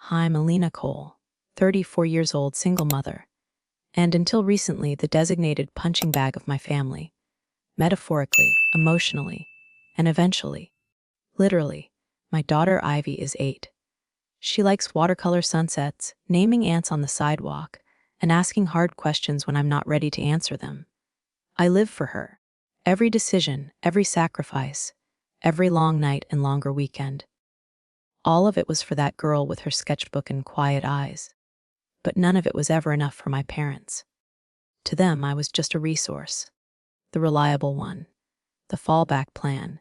Hi, I'm Alina Cole, 34 years old, single mother, and until recently the designated punching bag of my family, metaphorically, emotionally, and eventually, literally. My daughter Ivy is 8. She likes watercolor sunsets, naming ants on the sidewalk, and asking hard questions when I'm not ready to answer them. I live for her. Every decision, every sacrifice, every long night and longer weekend. All of it was for that girl with her sketchbook and quiet eyes. But none of it was ever enough for my parents. To them, I was just a resource. The reliable one. The fallback plan.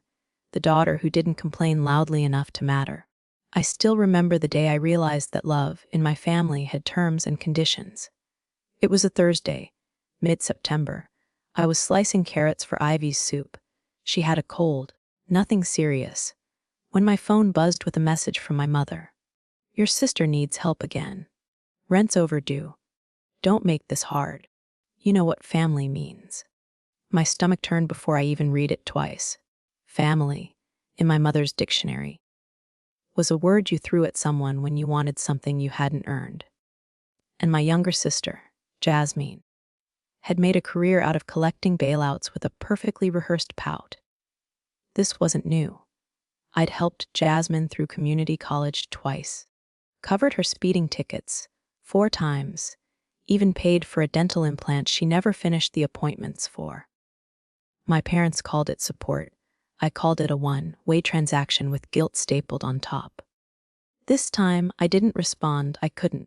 The daughter who didn't complain loudly enough to matter. I still remember the day I realized that love, in my family, had terms and conditions. It was a Thursday, mid-September. I was slicing carrots for Ivy's soup. She had a cold, nothing serious, when my phone buzzed with a message from my mother. Your sister needs help again. Rent's overdue. Don't make this hard. You know what family means. My stomach turned before I even read it twice. Family, in my mother's dictionary, was a word you threw at someone when you wanted something you hadn't earned. And my younger sister, Jasmine, had made a career out of collecting bailouts with a perfectly rehearsed pout. This wasn't new. I'd helped Jasmine through community college twice, covered her speeding tickets 4 times, even paid for a dental implant she never finished the appointments for. My parents called it support. I called it a one-way transaction with guilt stapled on top. This time, I didn't respond. I couldn't.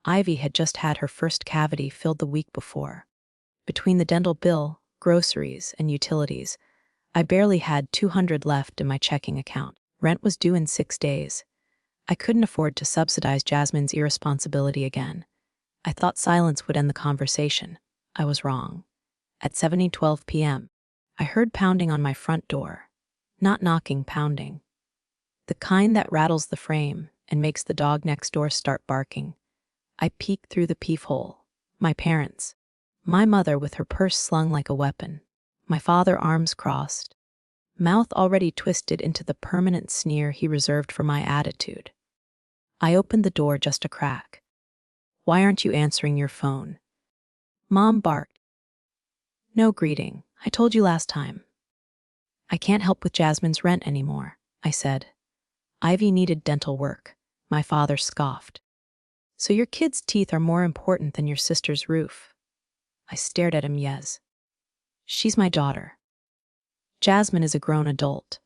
Ivy had just had her first cavity filled the week before. Between the dental bill, groceries, and utilities, I barely had $200 left in my checking account. Rent was due in 6 days. I couldn't afford to subsidize Jasmine's irresponsibility again. I thought silence would end the conversation. I was wrong. At 7:12 p.m., I heard pounding on my front door. Not knocking, pounding. The kind that rattles the frame and makes the dog next door start barking. I peeked through the peephole. My parents. My mother with her purse slung like a weapon. My father, arms crossed, mouth already twisted into the permanent sneer he reserved for my attitude. I opened the door just a crack. Why aren't you answering your phone? Mom barked. No greeting. I told you last time. I can't help with Jasmine's rent anymore, I said. Ivy needed dental work. My father scoffed. So your kid's teeth are more important than your sister's roof? I stared at him. Yes. She's my daughter. Jasmine is a grown adult.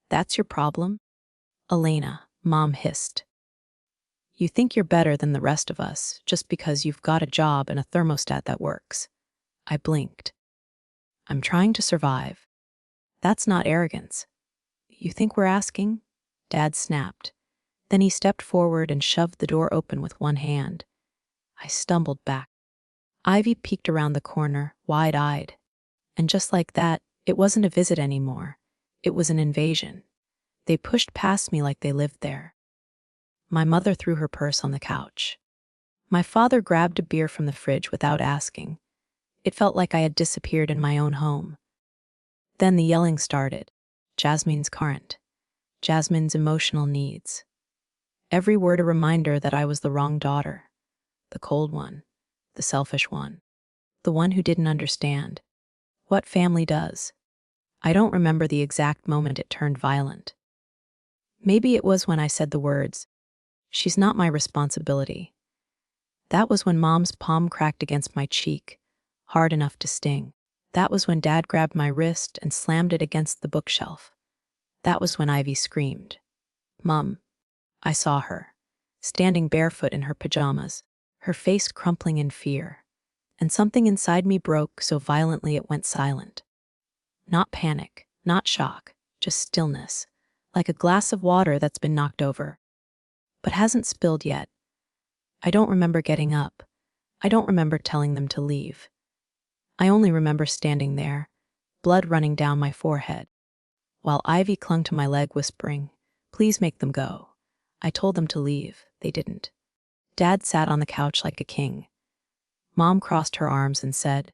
That's your problem? Elena, Mom hissed. You think you're better than the rest of us just because you've got a job and a thermostat that works. I blinked. I'm trying to survive. That's not arrogance. You think we're asking? Dad snapped. Then he stepped forward and shoved the door open with one hand. I stumbled back. Ivy peeked around the corner, wide-eyed. And just like that, it wasn't a visit anymore. It was an invasion. They pushed past me like they lived there. My mother threw her purse on the couch. My father grabbed a beer from the fridge without asking. It felt like I had disappeared in my own home. Then the yelling started. Jasmine's current. Jasmine's emotional needs. Every word a reminder that I was the wrong daughter. The cold one. The selfish one. The one who didn't understand. What family does? I don't remember the exact moment it turned violent. Maybe it was when I said the words, "She's not my responsibility." That was when Mom's palm cracked against my cheek, hard enough to sting. That was when Dad grabbed my wrist and slammed it against the bookshelf. That was when Ivy screamed. Mom. I saw her, standing barefoot in her pajamas, her face crumpling in fear. And something inside me broke so violently it went silent. Not panic, not shock, just stillness, like a glass of water that's been knocked over, but hasn't spilled yet. I don't remember getting up. I don't remember telling them to leave. I only remember standing there, blood running down my forehead, while Ivy clung to my leg whispering, "Please make them go." I told them to leave. They didn't. Dad sat on the couch like a king. Mom crossed her arms and said,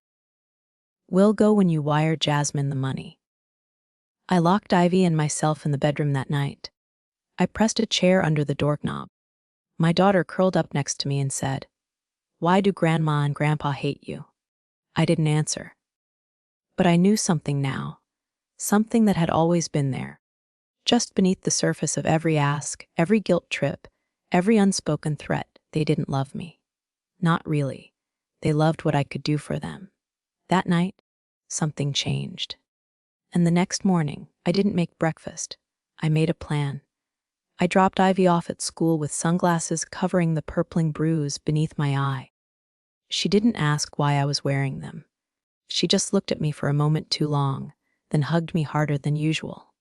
"We'll go when you wire Jasmine the money." I locked Ivy and myself in the bedroom that night. I pressed a chair under the doorknob. My daughter curled up next to me and said, "Why do Grandma and Grandpa hate you?" I didn't answer. But I knew something now, something that had always been there, just beneath the surface of every ask, every guilt trip, every unspoken threat. They didn't love me. Not really. They loved what I could do for them. That night, something changed. And the next morning, I didn't make breakfast. I made a plan. I dropped Ivy off at school with sunglasses covering the purpling bruise beneath my eye. She didn't ask why I was wearing them. She just looked at me for a moment too long, then hugged me harder than usual.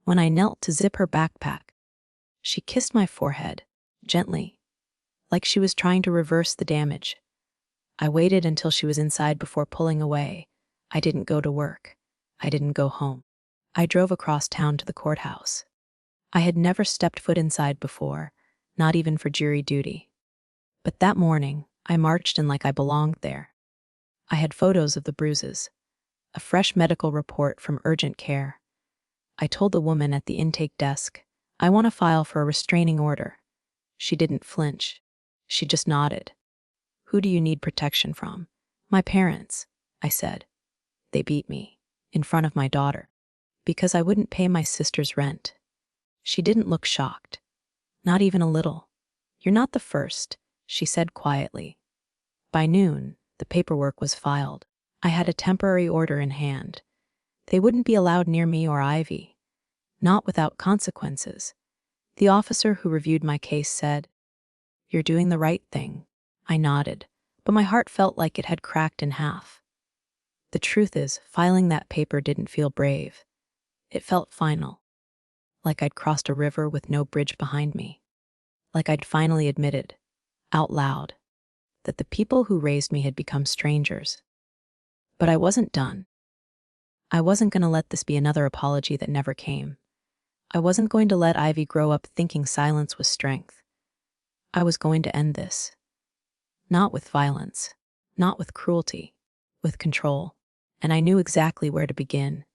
When I knelt to zip her backpack, she kissed my forehead, gently, like she was trying to reverse the damage. I waited until she was inside before pulling away. I didn't go to work. I didn't go home. I drove across town to the courthouse. I had never stepped foot inside before, not even for jury duty. But that morning, I marched in like I belonged there. I had photos of the bruises, a fresh medical report from urgent care. I told the woman at the intake desk, "I want to file for a restraining order." She didn't flinch. She just nodded. "Who do you need protection from?" "My parents," I said. "They beat me, in front of my daughter, because I wouldn't pay my sister's rent." She didn't look shocked. Not even a little. "You're not the first," she said quietly. By noon, the paperwork was filed. I had a temporary order in hand. They wouldn't be allowed near me or Ivy. Not without consequences. The officer who reviewed my case said, "You're doing the right thing." I nodded, but my heart felt like it had cracked in half. The truth is, filing that paper didn't feel brave. It felt final. Like I'd crossed a river with no bridge behind me. Like I'd finally admitted, out loud, that the people who raised me had become strangers. But I wasn't done. I wasn't going to let this be another apology that never came. I wasn't going to let Ivy grow up thinking silence was strength. I was going to end this. Not with violence, not with cruelty, with control. And I knew exactly where to begin.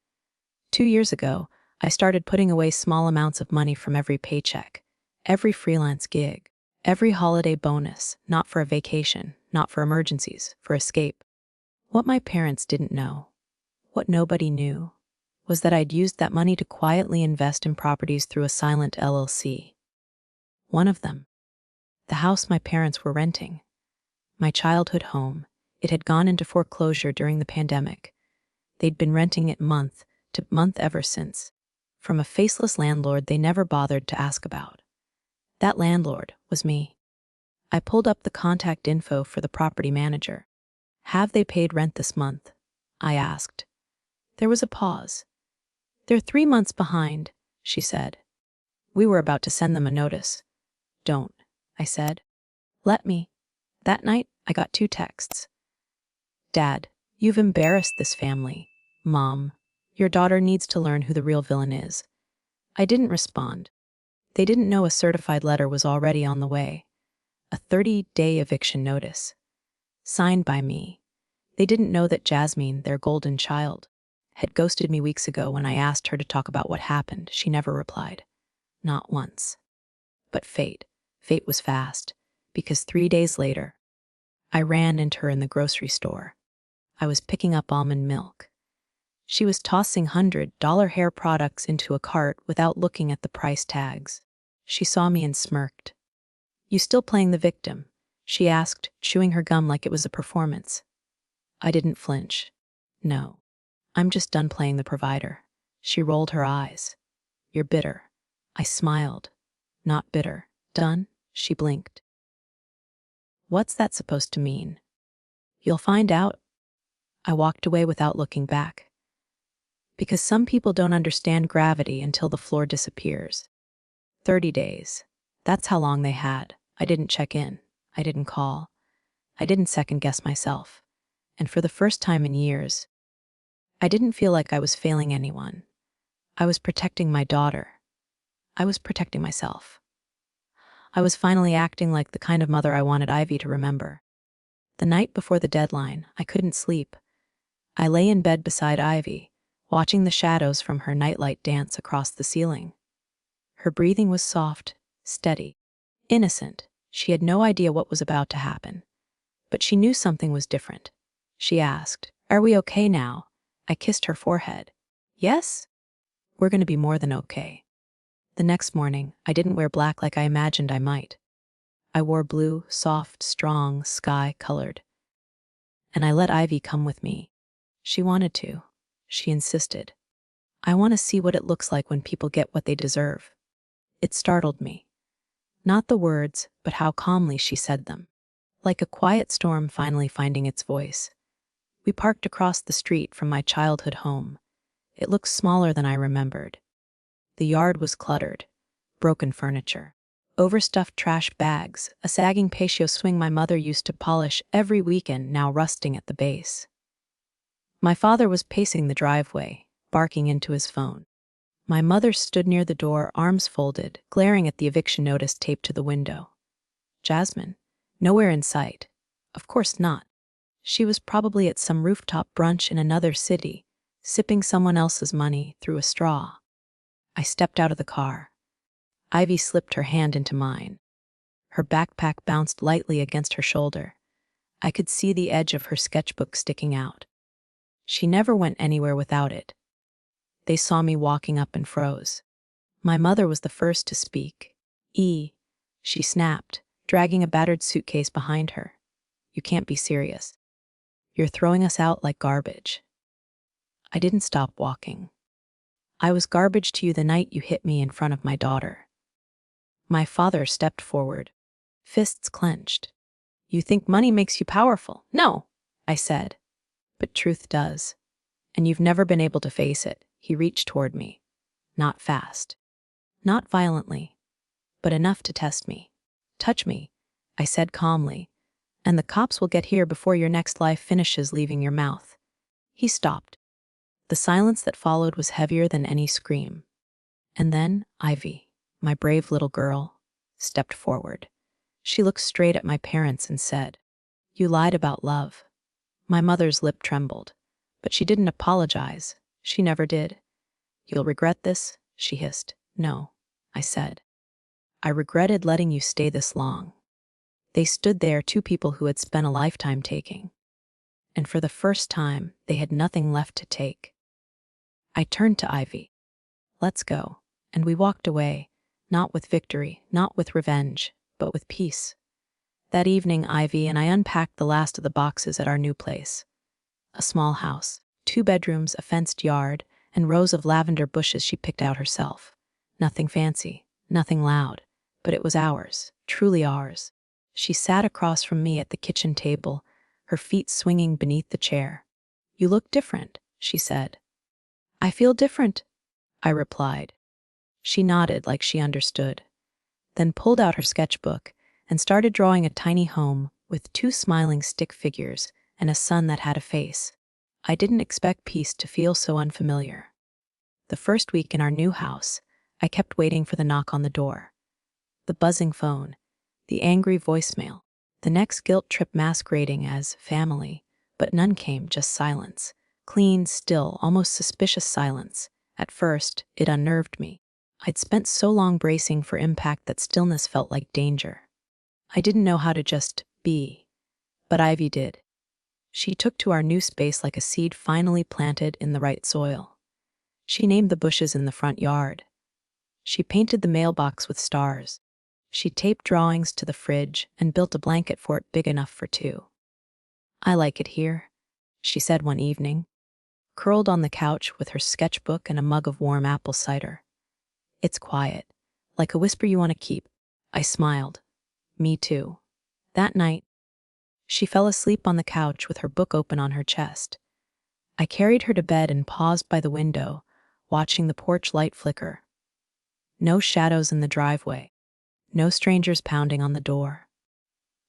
2 years ago, I started putting away small amounts of money from every paycheck, every freelance gig, every holiday bonus, not for a vacation, not for emergencies, for escape. What my parents didn't know, what nobody knew, was that I'd used that money to quietly invest in properties through a silent LLC. One of them, the house my parents were renting, my childhood home, it had gone into foreclosure during the pandemic. They'd been renting it month to month ever since, from a faceless landlord they never bothered to ask about. That landlord was me. I pulled up the contact info for the property manager. "Have they paid rent this month?" I asked. There was a pause. "They're 3 months behind," she said. We were about to send them a notice. "Don't," I said. "Let me." That night, I got 2 texts. "Dad, you've embarrassed this family." "Mom, your daughter needs to learn who the real villain is." I didn't respond. They didn't know a certified letter was already on the way. A 30-day eviction notice. Signed by me. They didn't know that Jasmine, their golden child, had ghosted me weeks ago when I asked her to talk about what happened. She never replied. Not once. But fate was fast, because 3 days later, I ran into her in the grocery store. I was picking up almond milk. She was tossing $100 hair products into a cart without looking at the price tags. She saw me and smirked. "You still playing the victim?" she asked, chewing her gum like it was a performance. I didn't flinch. "No, I'm just done playing the provider." She rolled her eyes. "You're bitter." I smiled. "Not bitter." "Done?" She blinked. "What's that supposed to mean?" "You'll find out." I walked away without looking back. Because some people don't understand gravity until the floor disappears. 30 days. That's how long they had. I didn't check in. I didn't call. I didn't second-guess myself. And for the first time in years, I didn't feel like I was failing anyone. I was protecting my daughter. I was protecting myself. I was finally acting like the kind of mother I wanted Ivy to remember. The night before the deadline, I couldn't sleep. I lay in bed beside Ivy, watching the shadows from her nightlight dance across the ceiling. Her breathing was soft, steady. Innocent, she had no idea what was about to happen. But she knew something was different. She asked, "Are we okay now?" I kissed her forehead. "Yes? We're going to be more than okay." The next morning, I didn't wear black like I imagined I might. I wore blue, soft, strong, sky-colored. And I let Ivy come with me. She wanted to. She insisted. "I want to see what it looks like when people get what they deserve." It startled me. Not the words, but how calmly she said them. Like a quiet storm finally finding its voice. We parked across the street from my childhood home. It looked smaller than I remembered. The yard was cluttered. Broken furniture. Overstuffed trash bags, a sagging patio swing my mother used to polish every weekend now rusting at the base. My father was pacing the driveway, barking into his phone. My mother stood near the door, arms folded, glaring at the eviction notice taped to the window. Jasmine? Nowhere in sight. Of course not. She was probably at some rooftop brunch in another city, sipping someone else's money through a straw. I stepped out of the car. Ivy slipped her hand into mine. Her backpack bounced lightly against her shoulder. I could see the edge of her sketchbook sticking out. She never went anywhere without it. They saw me walking up and froze. My mother was the first to speak. She snapped, dragging a battered suitcase behind her. "You can't be serious. You're throwing us out like garbage." I didn't stop walking. "I was garbage to you the night you hit me in front of my daughter." My father stepped forward, fists clenched. "You think money makes you powerful?" "No," I said. "But truth does. And you've never been able to face it." He reached toward me. Not fast. Not violently. But enough to test me. "Touch me," I said calmly, "and the cops will get here before your next life finishes leaving your mouth." He stopped. The silence that followed was heavier than any scream. And then Ivy, my brave little girl, stepped forward. She looked straight at my parents and said, "You lied about love." My mother's lip trembled, but she didn't apologize. She never did. "You'll regret this," she hissed. "No," I said. "I regretted letting you stay this long." They stood there, two people who had spent a lifetime taking. And for the first time, they had nothing left to take. I turned to Ivy. "Let's go." And we walked away, not with victory, not with revenge, but with peace. That evening, Ivy and I unpacked the last of the boxes at our new place. A small house, 2 bedrooms, a fenced yard, and rows of lavender bushes she picked out herself. Nothing fancy, nothing loud, but it was ours, truly ours. She sat across from me at the kitchen table, her feet swinging beneath the chair. "You look different," she said. "I feel different," I replied. She nodded like she understood, then pulled out her sketchbook and started drawing a tiny home with 2 smiling stick figures and a sun that had a face. I didn't expect peace to feel so unfamiliar. The first week in our new house, I kept waiting for the knock on the door. The buzzing phone, the angry voicemail, the next guilt trip masquerading as family, but none came, just silence. Clean, still, almost suspicious silence. At first, it unnerved me. I'd spent so long bracing for impact that stillness felt like danger. I didn't know how to just be, but Ivy did. She took to our new space like a seed finally planted in the right soil. She named the bushes in the front yard. She painted the mailbox with stars. She taped drawings to the fridge and built a blanket fort big enough for 2. "I like it here," she said one evening, curled on the couch with her sketchbook and a mug of warm apple cider. "It's quiet, like a whisper you want to keep." I smiled. "Me too." That night, she fell asleep on the couch with her book open on her chest. I carried her to bed and paused by the window, watching the porch light flicker. No shadows in the driveway. No strangers pounding on the door.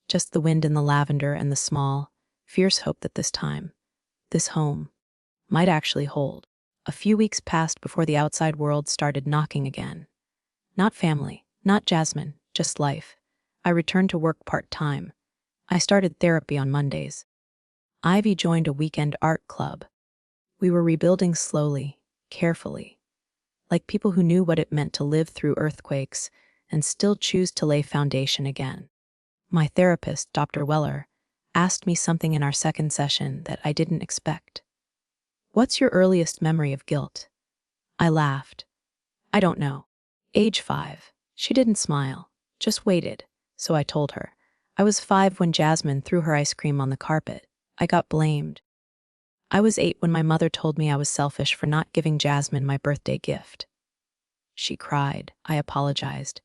Just the wind in the lavender and the small, fierce hope that this time, this home, might actually hold. A few weeks passed before the outside world started knocking again. Not family, not Jasmine, just life. I returned to work part-time. I started therapy on Mondays. Ivy joined a weekend art club. We were rebuilding slowly, carefully, like people who knew what it meant to live through earthquakes and still choose to lay foundation again. My therapist, Dr. Weller, asked me something in our second session that I didn't expect. "What's your earliest memory of guilt?" I laughed. "I don't know. Age 5. She didn't smile, just waited, so I told her. I was 5 when Jasmine threw her ice cream on the carpet. I got blamed. I was 8 when my mother told me I was selfish for not giving Jasmine my birthday gift. She cried. I apologized.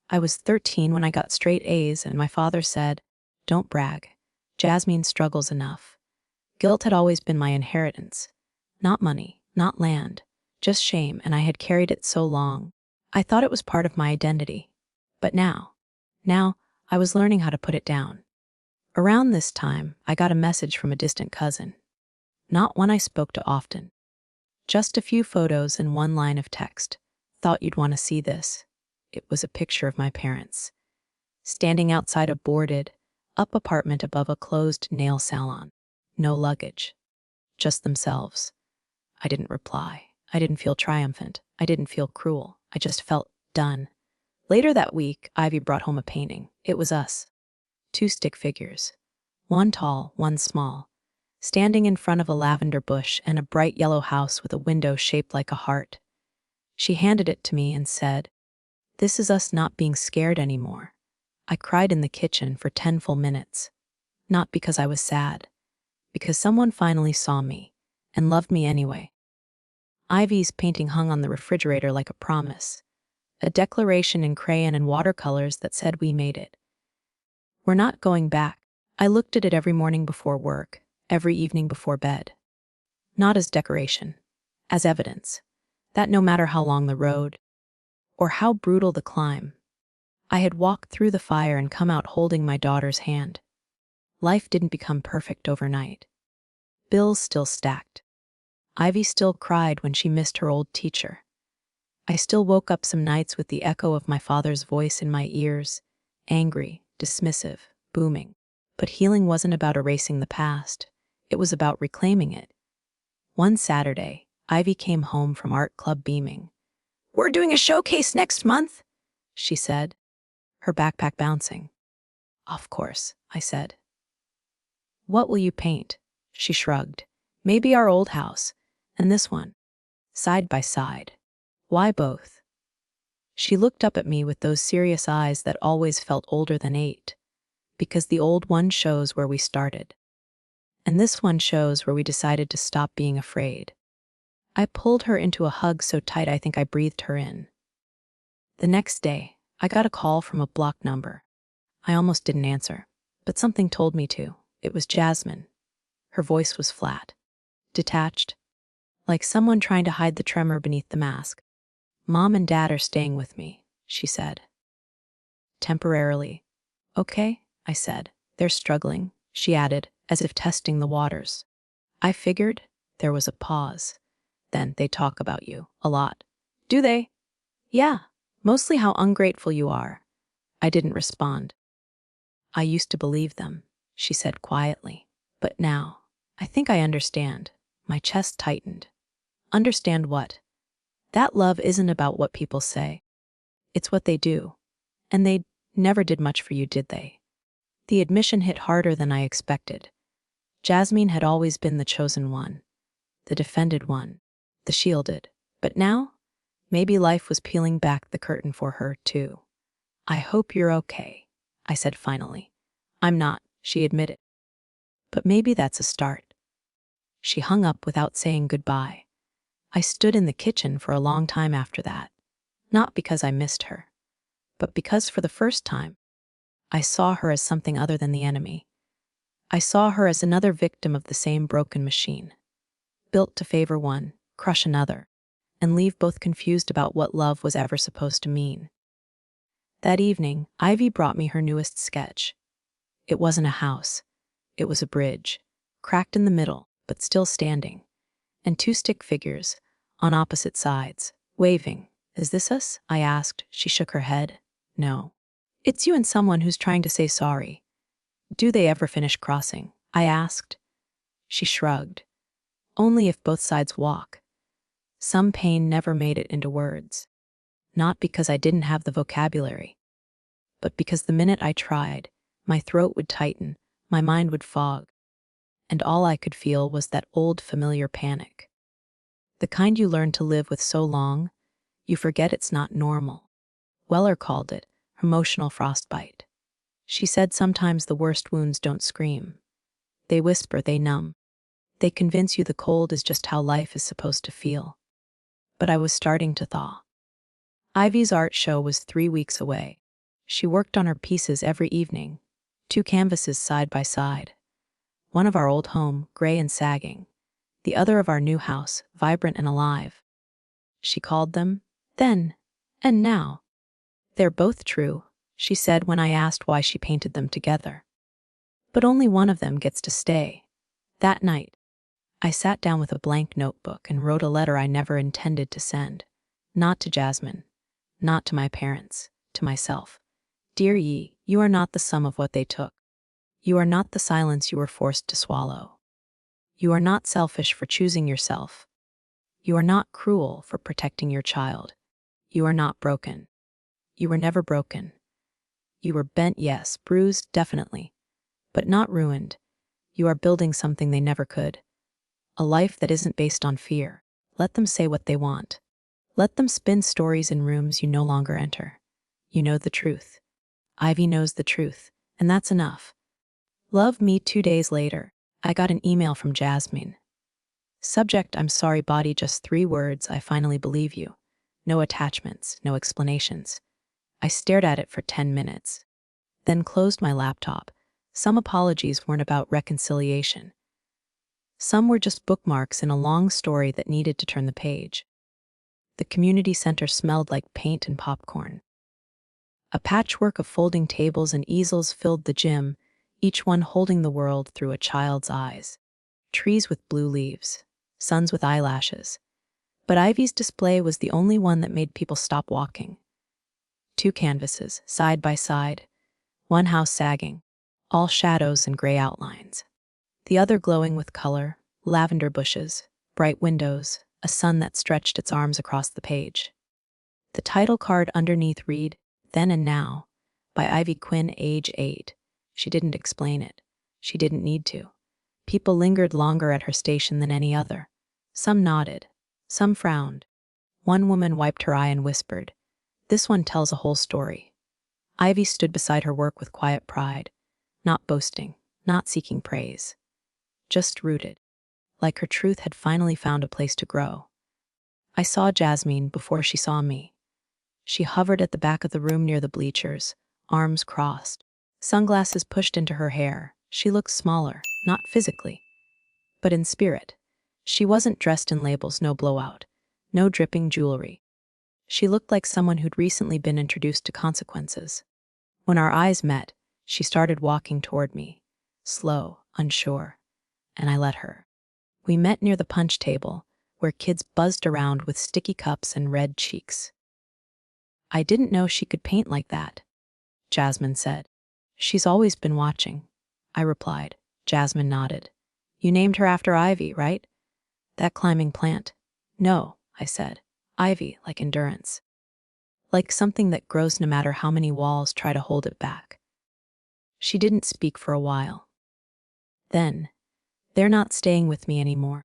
I was 13 when I got straight A's and my father said, "Don't brag. Jasmine struggles enough." Guilt had always been my inheritance. Not money, not land, just shame, and I had carried it so long. I thought it was part of my identity. But now, I was learning how to put it down. Around this time, I got a message from a distant cousin. Not one I spoke to often. Just a few photos and one line of text. "Thought you'd want to see this." It was a picture of my parents, standing outside a boarded up apartment above a closed nail salon. No luggage. Just themselves. I didn't reply. I didn't feel triumphant. I didn't feel cruel. I just felt done. Later that week, Ivy brought home a painting. It was us. 2 stick figures. One tall, one small, standing in front of a lavender bush and a bright yellow house with a window shaped like a heart. She handed it to me and said, "This is us not being scared anymore." I cried in the kitchen for 10 full minutes. Not because I was sad, because someone finally saw me and loved me anyway. Ivy's painting hung on the refrigerator like a promise, a declaration in crayon and watercolors that said we made it. We're not going back. I looked at it every morning before work, every evening before bed. Not as decoration, as evidence that no matter how long the road or how brutal the climb, I had walked through the fire and come out holding my daughter's hand. Life didn't become perfect overnight. Bills still stacked. Ivy still cried when she missed her old teacher. I still woke up some nights with the echo of my father's voice in my ears, angry, dismissive, booming. But healing wasn't about erasing the past. It was about reclaiming it. One Saturday, Ivy came home from art club beaming. "We're doing a showcase next month," she said, her backpack bouncing. "Of course," I said. "What will you paint?" She shrugged. "Maybe our old house, and this one, side by side." "Why both?" She looked up at me with those serious eyes that always felt older than 8. "Because the old one shows where we started. And this one shows where we decided to stop being afraid." I pulled her into a hug so tight I think I breathed her in. The next day, I got a call from a blocked number. I almost didn't answer, but something told me to. It was Jasmine. Her voice was flat, detached, like someone trying to hide the tremor beneath the mask. "Mom and Dad are staying with me," she said. "Temporarily." "Okay," I said. "They're struggling," she added, as if testing the waters. I figured. There was a pause. "Then they talk about you a lot." "Do they?" "Yeah, mostly how ungrateful you are." I didn't respond. "I used to believe them," she said quietly. "But now, I think I understand." My chest tightened. "Understand what?" "That love isn't about what people say. It's what they do. And they never did much for you, did they?" The admission hit harder than I expected. Jasmine had always been the chosen one, the defended one, the shielded. But now, maybe life was peeling back the curtain for her, too. "I hope you're okay," I said finally. "I'm not," she admitted. "But maybe that's a start." She hung up without saying goodbye. I stood in the kitchen for a long time after that, not because I missed her, but because for the first time, I saw her as something other than the enemy. I saw her as another victim of the same broken machine, built to favor one, crush another, and leave both confused about what love was ever supposed to mean. That evening, Ivy brought me her newest sketch. It wasn't a house. It was a bridge, cracked in the middle, but still standing, and 2 stick figures, on opposite sides, waving. "Is this us?" I asked. She shook her head. "No. It's you and someone who's trying to say sorry." "Do they ever finish crossing?" I asked. She shrugged. "Only if both sides walk." Some pain never made it into words. not because I didn't have the vocabulary, but because the minute I tried, my throat would tighten, my mind would fog, and all I could feel was that old familiar panic. The kind you learn to live with so long, you forget it's not normal. Weller called it emotional frostbite. She said sometimes the worst wounds don't scream. They whisper, they numb. They convince you the cold is just how life is supposed to feel. But I was starting to thaw. Ivy's art show was 3 weeks away. She worked on her pieces every evening, 2 canvases side by side. One of our old home, gray and sagging. The other of our new house, vibrant and alive. She called them, then and now. They're both true, she said when I asked why she painted them together. But only one of them gets to stay. That night, I sat down with a blank notebook and wrote a letter I never intended to send. Not to Jasmine, not to my parents, to myself. Dear Yi, you are not the sum of what they took. You are not the silence you were forced to swallow. You are not selfish for choosing yourself. You are not cruel for protecting your child. You are not broken. You were never broken. You were bent, yes, bruised, definitely, but not ruined. You are building something they never could. A life that isn't based on fear. Let them say what they want. Let them spin stories in rooms you no longer enter. You know the truth. Ivy knows the truth, and that's enough. Love me. 2 days later, I got an email from Jasmine. Subject, I'm sorry, body, just 3 words, I finally believe you. No attachments, no explanations. I stared at it for 10 minutes, then closed my laptop. Some apologies weren't about reconciliation. Some were just bookmarks in a long story that needed to turn the page. The community center smelled like paint and popcorn. A patchwork of folding tables and easels filled the gym, each one holding the world through a child's eyes. Trees with blue leaves, suns with eyelashes. But Ivy's display was the only one that made people stop walking. 2 canvases, side by side, one house sagging, all shadows and gray outlines. The other glowing with color, lavender bushes, bright windows, a sun that stretched its arms across the page. The title card underneath read, Then and Now, by Ivy Quinn, age 8. She didn't explain it. She didn't need to. People lingered longer at her station than any other. Some nodded. Some frowned. One woman wiped her eye and whispered, This one tells a whole story. Ivy stood beside her work with quiet pride, not boasting, not seeking praise. Just rooted, like her truth had finally found a place to grow. I saw Jasmine before she saw me. She hovered at the back of the room near the bleachers, arms crossed, sunglasses pushed into her hair. She looked smaller, not physically, but in spirit. She wasn't dressed in labels, no blowout, no dripping jewelry. She looked like someone who'd recently been introduced to consequences. When our eyes met, she started walking toward me, slow, unsure, and I let her. We met near the punch table, where kids buzzed around with sticky cups and red cheeks. I didn't know she could paint like that, Jasmine said. She's always been watching, I replied. Jasmine nodded. You named her after Ivy, right? That climbing plant. No, I said. Ivy, like endurance. Like something that grows no matter how many walls try to hold it back. She didn't speak for a while. Then, they're not staying with me anymore.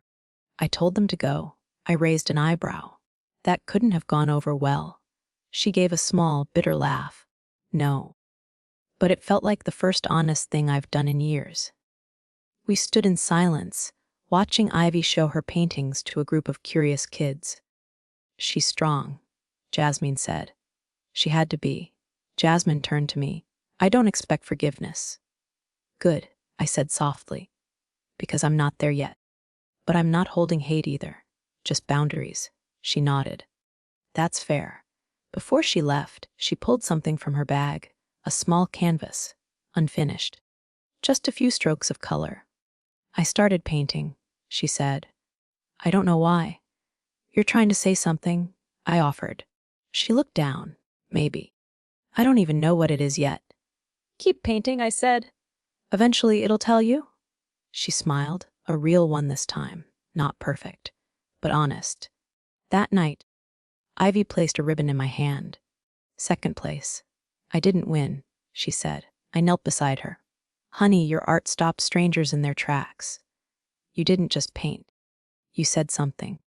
I told them to go. I raised an eyebrow. That couldn't have gone over well. She gave a small, bitter laugh. No. But it felt like the first honest thing I've done in years. We stood in silence, watching Ivy show her paintings to a group of curious kids. She's strong, Jasmine said. She had to be. Jasmine turned to me. I don't expect forgiveness. Good, I said softly, because I'm not there yet. But I'm not holding hate either, just boundaries. She nodded. That's fair. Before she left, she pulled something from her bag, a small canvas, unfinished. Just a few strokes of color. I started painting, she said. I don't know why. You're trying to say something, I offered. She looked down. Maybe. I don't even know what it is yet. Keep painting, I said. Eventually it'll tell you. She smiled, a real one this time, not perfect, but honest. That night, Ivy placed a ribbon in my hand. Second place. I didn't win, she said. I knelt beside her. Honey, your art stopped strangers in their tracks. You didn't just paint. You said something.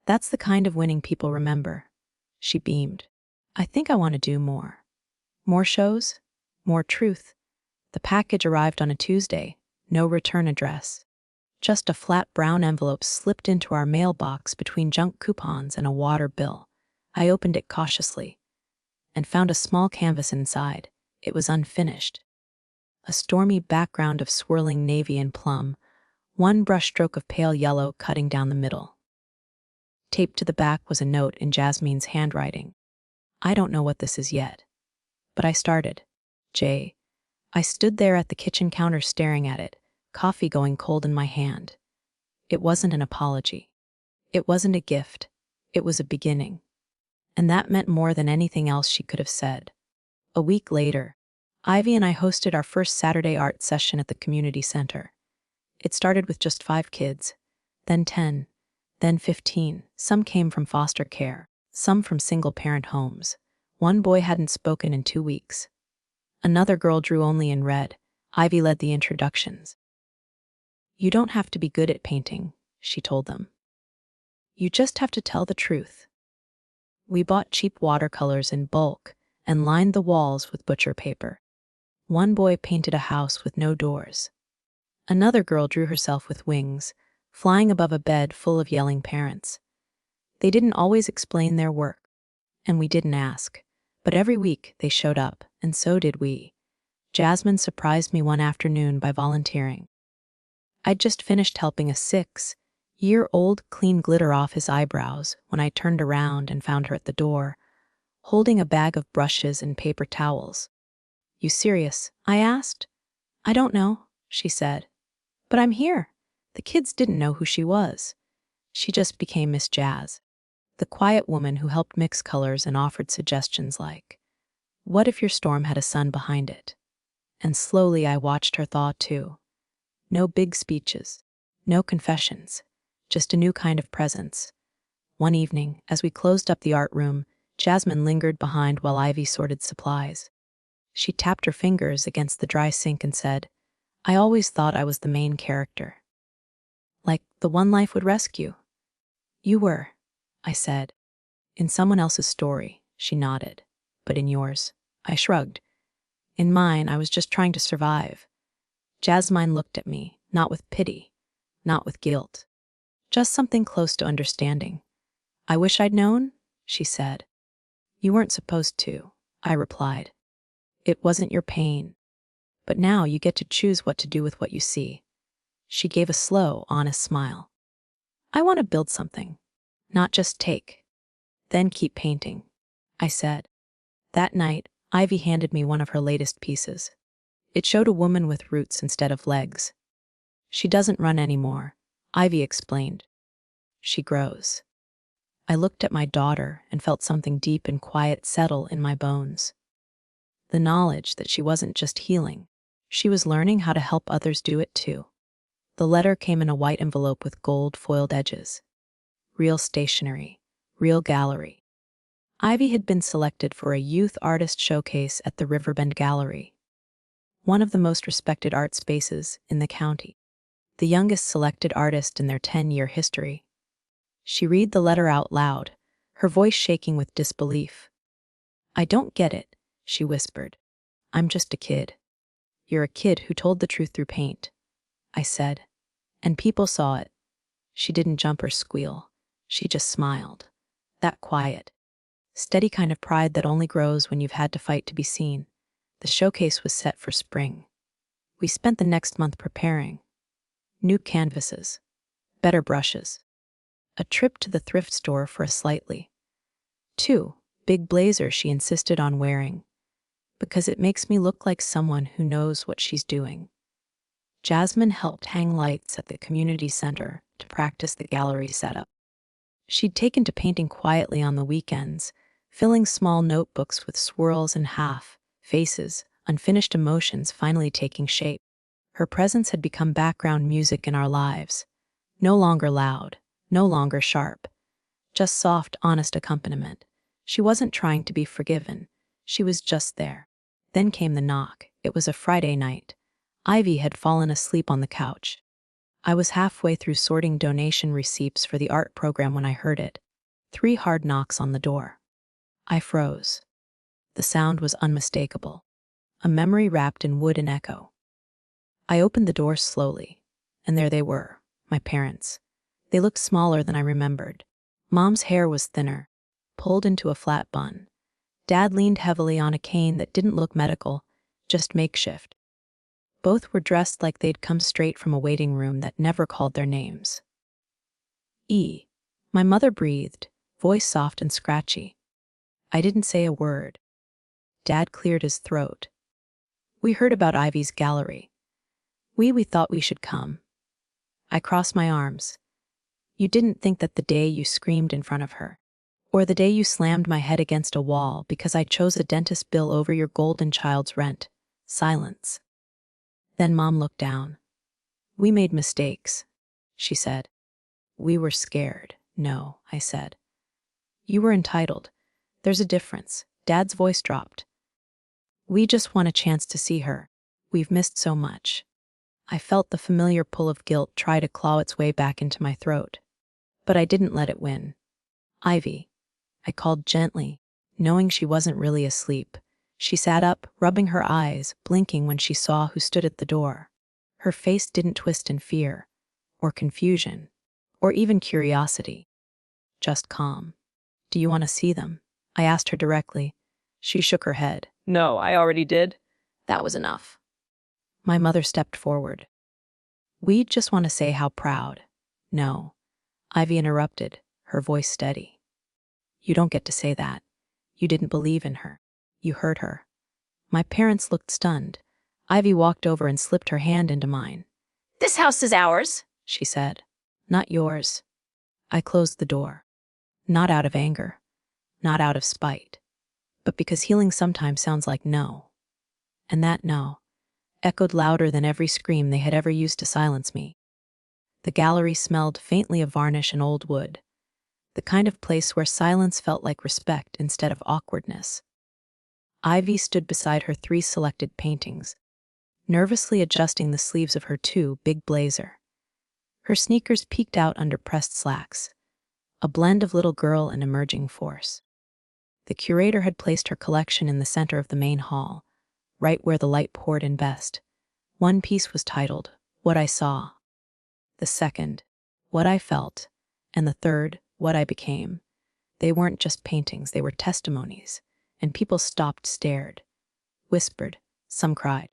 That's the kind of winning people remember. She beamed. I think I want to do more. More shows? More truth. The package arrived on a Tuesday. No return address. Just a flat brown envelope slipped into our mailbox between junk coupons and a water bill. I opened it cautiously and found a small canvas inside. It was unfinished. A stormy background of swirling navy and plum, one brushstroke of pale yellow cutting down the middle. Taped to the back was a note in Jasmine's handwriting. I don't know what this is yet. But I started. J. I stood there at the kitchen counter staring at it, coffee going cold in my hand. It wasn't an apology. It wasn't a gift. It was a beginning. And that meant more than anything else she could have said. A week later, Ivy and I hosted our first Saturday art session at the community center. It started with just 5 kids, then 10, then 15. Some came from foster care, some from single-parent homes. One boy hadn't spoken in 2 weeks. Another girl drew only in red. Ivy led the introductions. You don't have to be good at painting, she told them. You just have to tell the truth. We bought cheap watercolors in bulk and lined the walls with butcher paper. One boy painted a house with no doors. Another girl drew herself with wings, flying above a bed full of yelling parents. They didn't always explain their work, and we didn't ask. But every week they showed up, and so did we. Jasmine surprised me one afternoon by volunteering. I'd just finished helping a 6-year-old clean glitter off his eyebrows when I turned around and found her at the door, holding a bag of brushes and paper towels. You serious? I asked. I don't know, she said. But I'm here. The kids didn't know who she was. She just became Miss Jazz, the quiet woman who helped mix colors and offered suggestions like, what if your storm had a sun behind it? And slowly I watched her thaw too. No big speeches, no confessions, just a new kind of presence. One evening, as we closed up the art room, Jasmine lingered behind while Ivy sorted supplies. She tapped her fingers against the dry sink and said, I always thought I was the main character. Like the one life would rescue. You were, I said. In someone else's story, she nodded. But in yours, I shrugged. In mine, I was just trying to survive. Jasmine looked at me, not with pity, not with guilt. Just something close to understanding. I wish I'd known, she said. You weren't supposed to, I replied. It wasn't your pain. But now you get to choose what to do with what you see. She gave a slow, honest smile. I want to build something, not just take. Then keep painting, I said. That night, Ivy handed me one of her latest pieces. It showed a woman with roots instead of legs. She doesn't run anymore, Ivy explained. She grows. I looked at my daughter and felt something deep and quiet settle in my bones. The knowledge that she wasn't just healing, she was learning how to help others do it too. The letter came in a white envelope with gold foiled edges. Real stationery, real gallery. Ivy had been selected for a youth artist showcase at the Riverbend Gallery, one of the most respected art spaces in the county, the youngest selected artist in their 10-year history. She read the letter out loud, her voice shaking with disbelief. I don't get it, she whispered. I'm just a kid. You're a kid who told the truth through paint, I said. And people saw it. She didn't jump or squeal. She just smiled. That quiet, steady kind of pride that only grows when you've had to fight to be seen. The showcase was set for spring. We spent the next month preparing. New canvases, better brushes, a trip to the thrift store for a slightly 2 big blazer she insisted on wearing, because it makes me look like someone who knows what she's doing. Jasmine helped hang lights at the community center to practice the gallery setup. She'd taken to painting quietly on the weekends, filling small notebooks with swirls and half, faces, unfinished emotions finally taking shape. Her presence had become background music in our lives. No longer loud, no longer sharp. Just soft, honest accompaniment. She wasn't trying to be forgiven. She was just there. Then came the knock. It was a Friday night. Ivy had fallen asleep on the couch. I was halfway through sorting donation receipts for the art program when I heard it. 3 hard knocks on the door. I froze. The sound was unmistakable. A memory wrapped in wood and echo. I opened the door slowly, and there they were, my parents. They looked smaller than I remembered. Mom's hair was thinner, pulled into a flat bun. Dad leaned heavily on a cane that didn't look medical, just makeshift. Both were dressed like they'd come straight from a waiting room that never called their names. "E." My mother breathed, voice soft and scratchy. I didn't say a word. Dad cleared his throat. "We heard about Ivy's gallery. We thought we should come." I crossed my arms. "You didn't think that the day you screamed in front of her, or the day you slammed my head against a wall because I chose a dentist bill over your golden child's rent." Silence. Then Mom looked down. "We made mistakes," she said. "We were scared." "No," I said. "You were entitled. There's a difference." Dad's voice dropped. "We just want a chance to see her. We've missed so much." I felt the familiar pull of guilt try to claw its way back into my throat. But I didn't let it win. "Ivy," I called gently, knowing she wasn't really asleep. She sat up, rubbing her eyes, blinking when she saw who stood at the door. Her face didn't twist in fear, or confusion, or even curiosity. Just calm. "Do you want to see them?" I asked her directly. She shook her head. "No, I already did." That was enough. My mother stepped forward. "We just want to say how proud." "No," Ivy interrupted, her voice steady. "You don't get to say that. You didn't believe in her. You hurt her." My parents looked stunned. Ivy walked over and slipped her hand into mine. "This house is ours," she said. "Not yours." I closed the door. Not out of anger. Not out of spite. But because healing sometimes sounds like no. And that no echoed louder than every scream they had ever used to silence me. The gallery smelled faintly of varnish and old wood. The kind of place where silence felt like respect instead of awkwardness. Ivy stood beside her 3 selected paintings, nervously adjusting the sleeves of her 2 big blazer. Her sneakers peeked out under pressed slacks, a blend of little girl and emerging force. The curator had placed her collection in the center of the main hall, right where the light poured in best. One piece was titled, "What I Saw." The second, "What I Felt." And the third, "What I Became." They weren't just paintings, they were testimonies. And people stopped, stared, whispered, some cried.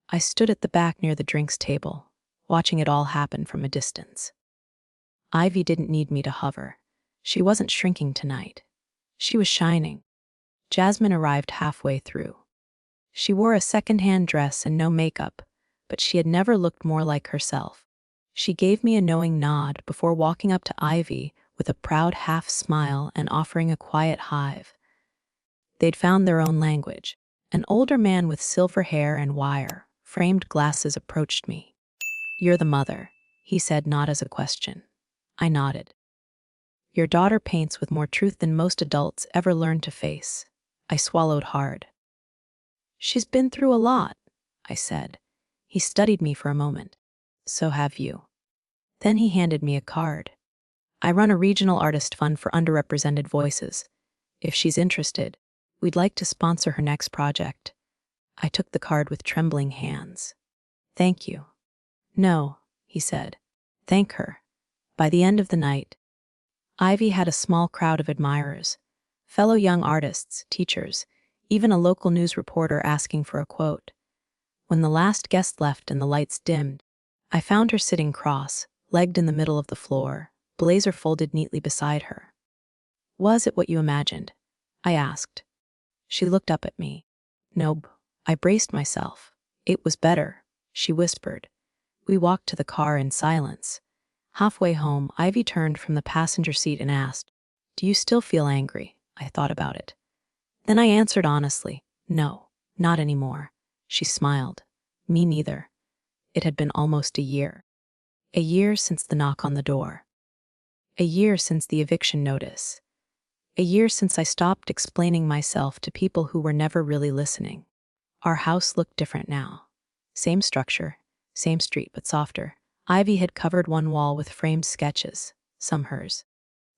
I stood at the back near the drinks table, watching it all happen from a distance. Ivy didn't need me to hover. She wasn't shrinking tonight. She was shining. Jasmine arrived halfway through. She wore a second-hand dress and no makeup, but she had never looked more like herself. She gave me a knowing nod before walking up to Ivy with a proud half-smile and offering a quiet hive. They'd found their own language. An older man with silver hair and wire-framed glasses approached me. "You're the mother," he said, not as a question. I nodded. "Your daughter paints with more truth than most adults ever learned to face." I swallowed hard. "She's been through a lot," I said. He studied me for a moment. "So have you." Then he handed me a card. "I run a regional artist fund for underrepresented voices. If she's interested, we'd like to sponsor her next project." I took the card with trembling hands. "Thank you." "No," he said. "Thank her." By the end of the night, Ivy had a small crowd of admirers, fellow young artists, teachers, even a local news reporter asking for a quote. When the last guest left and the lights dimmed, I found her sitting cross-legged in the middle of the floor, blazer folded neatly beside her. "Was it what you imagined?" I asked. She looked up at me. "Nope." I braced myself. "It was better," she whispered. We walked to the car in silence. Halfway home, Ivy turned from the passenger seat and asked, "Do you still feel angry?" I thought about it. Then I answered honestly, "No, not anymore." She smiled. "Me neither." It had been almost a year. A year since the knock on the door. A year since the eviction notice. A year since I stopped explaining myself to people who were never really listening. Our house looked different now. Same structure, same street, but softer. Ivy had covered one wall with framed sketches, some hers.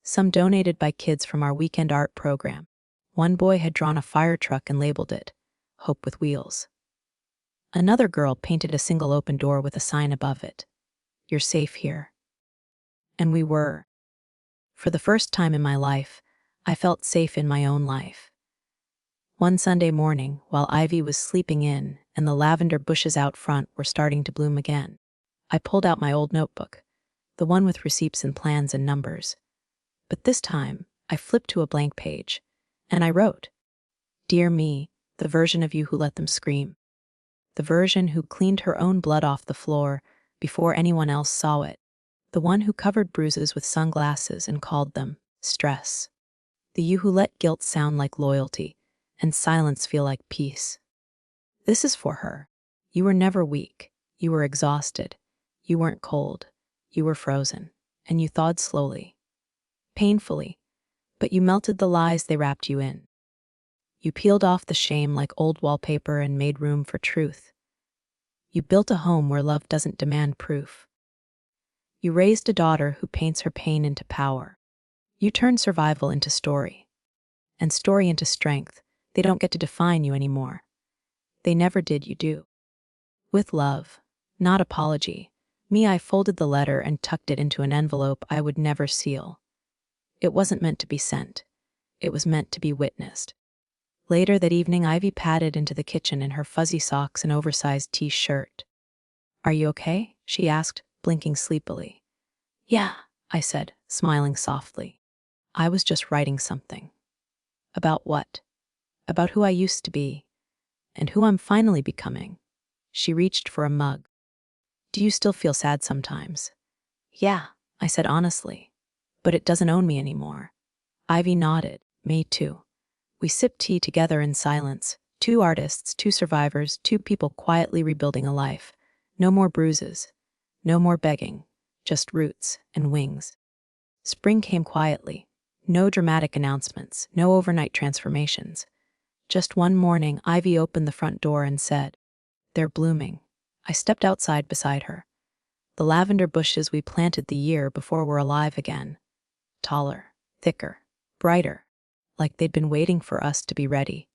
Some donated by kids from our weekend art program. One boy had drawn a fire truck and labeled it, Hope with Wheels. Another girl painted a single open door with a sign above it, You're safe here. And we were. For the first time in my life, I felt safe in my own life. One Sunday morning, while Ivy was sleeping in and the lavender bushes out front were starting to bloom again, I pulled out my old notebook, the one with receipts and plans and numbers. But this time, I flipped to a blank page, and I wrote, Dear me, the version of you who let them scream. The version who cleaned her own blood off the floor before anyone else saw it. The one who covered bruises with sunglasses and called them stress. The you who let guilt sound like loyalty and silence feel like peace. This is for her. You were never weak. You were exhausted. You weren't cold. You were frozen. And you thawed slowly. Painfully. But you melted the lies they wrapped you in. You peeled off the shame like old wallpaper and made room for truth. You built a home where love doesn't demand proof. You raised a daughter who paints her pain into power. You turned survival into story. And story into strength. They don't get to define you anymore. They never did, you do. With love, not apology, I folded the letter and tucked it into an envelope I would never seal. It wasn't meant to be sent. It was meant to be witnessed. Later that evening, Ivy padded into the kitchen in her fuzzy socks and oversized t-shirt. Are you okay? She asked, blinking sleepily. Yeah, I said, smiling softly. I was just writing something. About what? About who I used to be, and who I'm finally becoming. She reached for a mug. Do you still feel sad sometimes? Yeah, I said honestly. But it doesn't own me anymore. Ivy nodded. Me too. We sipped tea together in silence. Two artists, two survivors, two people quietly rebuilding a life. No more bruises. No more begging. Just roots and wings. Spring came quietly. No dramatic announcements. No overnight transformations. Just one morning, Ivy opened the front door and said, They're blooming. I stepped outside beside her. The lavender bushes we planted the year before were alive again. Taller, thicker, brighter, like they'd been waiting for us to be ready.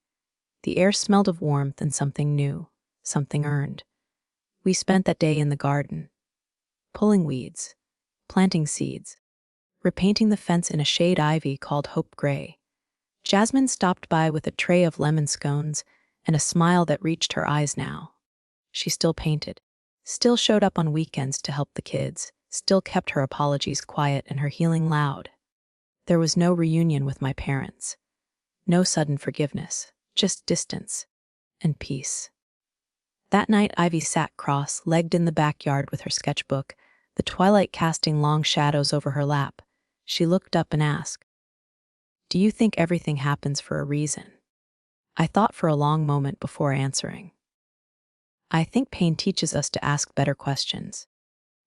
The air smelled of warmth and something new, something earned. We spent that day in the garden, pulling weeds, planting seeds, repainting the fence in a shade Ivy called Hope Gray. Jasmine stopped by with a tray of lemon scones and a smile that reached her eyes now. She still painted, still showed up on weekends to help the kids, still kept her apologies quiet and her healing loud. There was no reunion with my parents, no sudden forgiveness, just distance and peace. That night, Ivy sat cross-legged in the backyard with her sketchbook, the twilight casting long shadows over her lap. She looked up and asked, Do you think everything happens for a reason? I thought for a long moment before answering. I think pain teaches us to ask better questions,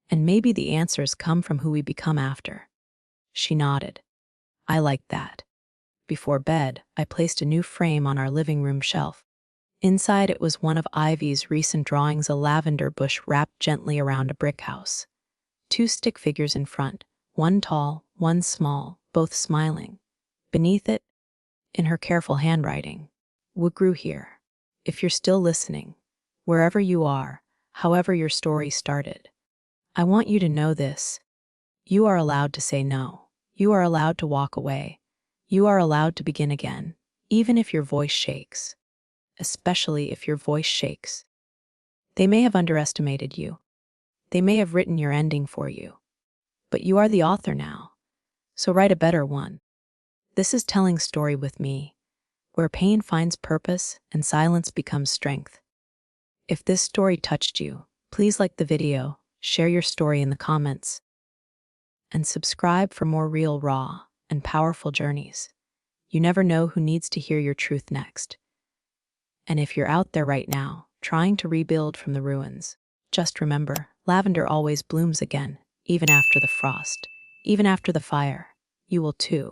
and maybe the answers come from who we become after. She nodded. I liked that. Before bed, I placed a new frame on our living room shelf. Inside it was one of Ivy's recent drawings, a lavender bush wrapped gently around a brick house. Two stick figures in front, one tall, one small, both smiling. Beneath it, in her careful handwriting, What grew here? If you're still listening, wherever you are, however your story started, I want you to know this. You are allowed to say no. You are allowed to walk away. You are allowed to begin again, even if your voice shakes. Especially if your voice shakes. They may have underestimated you. They may have written your ending for you. But you are the author now. So write a better one. This is Telling Story with Me, where pain finds purpose and silence becomes strength. If this story touched you, please like the video, share your story in the comments, and subscribe for more real, raw, and powerful journeys. You never know who needs to hear your truth next. And if you're out there right now, trying to rebuild from the ruins, just remember, lavender always blooms again, even after the frost, Even after the fire, you will too.